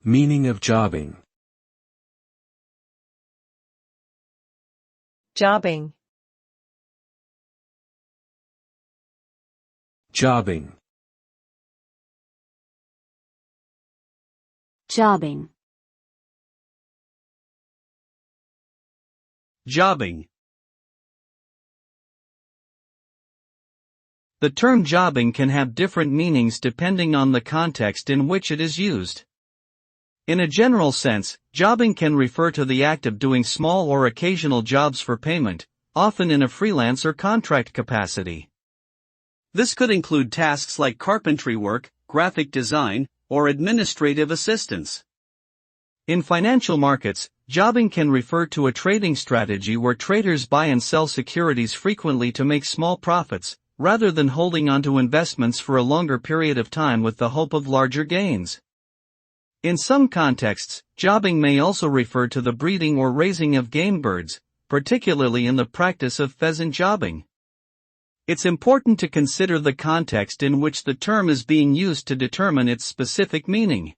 Meaning of jobbing. Jobbing. Jobbing. Jobbing. Jobbing. The term jobbing can have different meanings depending on the context in which it is used. In a general sense, jobbing can refer to the act of doing small or occasional jobs for payment, often in a freelance or contract capacity. This could include tasks like carpentry work, graphic design, or administrative assistance. In financial markets, jobbing can refer to a trading strategy where traders buy and sell securities frequently to make small profits, rather than holding onto investments for a longer period of time with the hope of larger gains. In some contexts, jobbing may also refer to the breeding or raising of game birds, particularly in the practice of pheasant jobbing. It's important to consider the context in which the term is being used to determine its specific meaning.